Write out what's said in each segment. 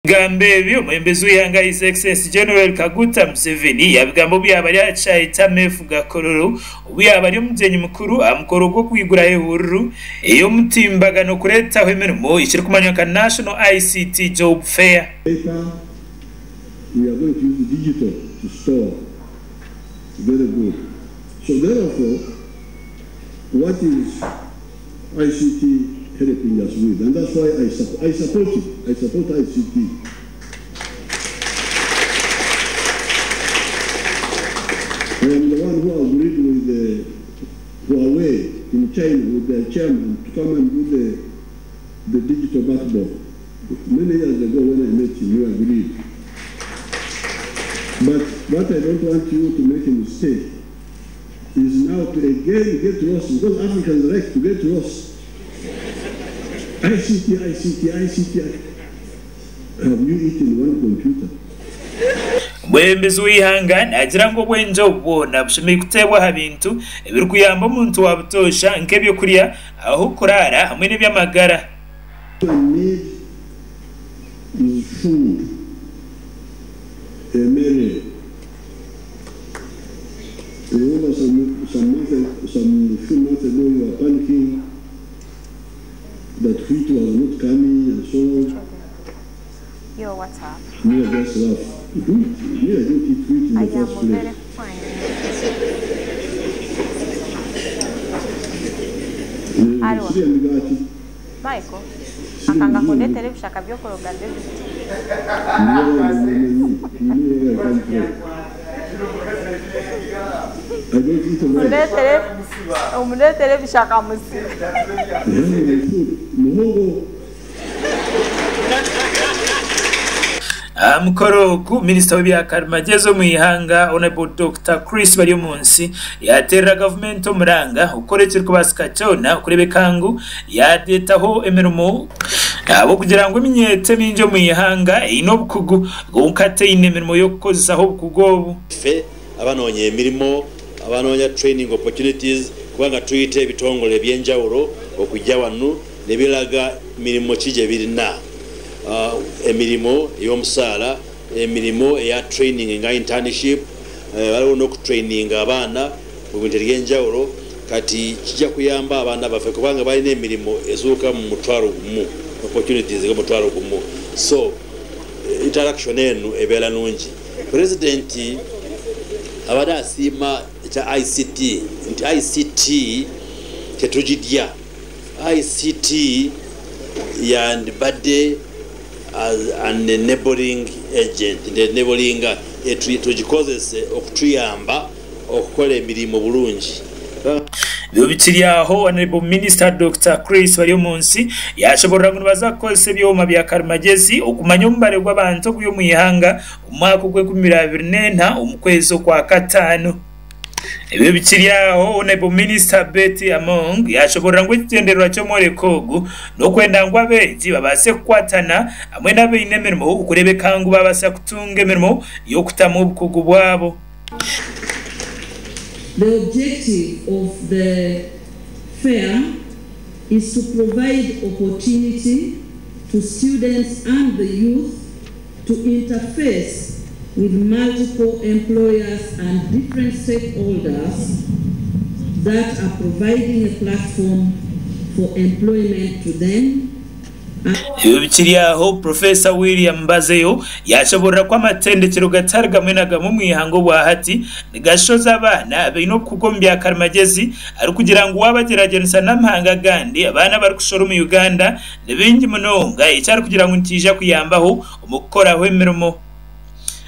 Gambe byo mwembezi uyanga His Excellency General Kaguta Museveni yabigambo byabari acaye tamefu gakororo byabari umugeni mukuru amukoro ko kwigura hehuru iyo mutimbagano kureta hwemermo ikiri kumanyaka National ICT Job Fair. We are going to use digital to store. Very good. So therefore, what is ICT helping us with? And that's why I support it. I support ICT. I am the one who agreed with the Huawei in China with their chairman to come and do the digital backbone. Many years ago when I met him, we agreed. But what I don't want you to make a mistake is now to again get lost, because Africans like to get lost. ICT. Have you eaten one computer? Mwembezi uyihangana agira ngo bwenje ubona bushimiye kutebwa habintu ebiri kuyamba umuntu wabutosha nkebyo kuriya aho kurara hamwe n'ebyamagara. Need is food. Mary, remember some few months ago you were panicking that wheat was not coming and so on. Yo, what's up? Me, I just laugh. I don't eat wheat in the first place. Very fine. Michael, akanga kudetele bishaka byo korogande. Umuletele bishaka musi. Mukoro ku Minister w'Ibyakarumagezo mu ihanga Honorable Dr. Chris bari munsi yatera government omuranga ukorekera kubasika cyona kurebe kangu yadetaho emirimo abo kugira ngo iminyete minje mu ihanga ino bukugu gukate inemirimo yo kukozaho bukugobu fe abanonye emirimo abanonye training opportunities kubanga tuyite bitongole byenjawulo okujja wanu nebiraga mirimo kije birina emirimo y'omusala emirimo ya training nga internship baliwo no training abana mu bintu by'enjawulo kati kijja kuyamba abana bafe kubanga balina emirimo ezuuka mu mutwaro gumu opportunities go mutwaro gumu so interaction enu ebera nungi president abada asima cha ICT nti ICT ketujidya ICT and bade as an enabling agent, the enabling tujikozese okutuyamba okukola emirimo bulungi. Bibikiriyaho Honorable Minister Dr. Chris bari munsi yashobora kubaza kose byoma bya Karumagezi okumanya umbare gw'abantu kuyo mu ihanga umwaka gwe 2024 umukwezo kwa katano. Ebyo bikiriyaho Honorable Minister Betty Among yashobora ngo igenderwa cyo more kogu no kwenda ngo abeji babase kwatana amwe nabe inemerimo ukurebe kangu babasa kutunga emerimo yo kutamu bukugu bwabo. The objective of the fair is to provide opportunity to students and the youth to interface with multiple employers and different stakeholders that are providing a platform for employment to them. Bikiriyaho Professor William Bazeyo yashobora kwa matendekero gatarga mwenaga mu mwihango wa hati gashoza abana bino kugombya Karumagezi ari kugira ngo wabagerageranisa namhanga gandi abana bari kushora mu Uganda nebingi munonga icyari kugira ngo ntije kuyambaho umukora hwemirimo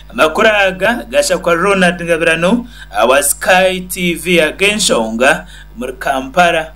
amakuraga gasha kwa Ronald Ngabirano wa Sky TV agenshonga muri Kampala.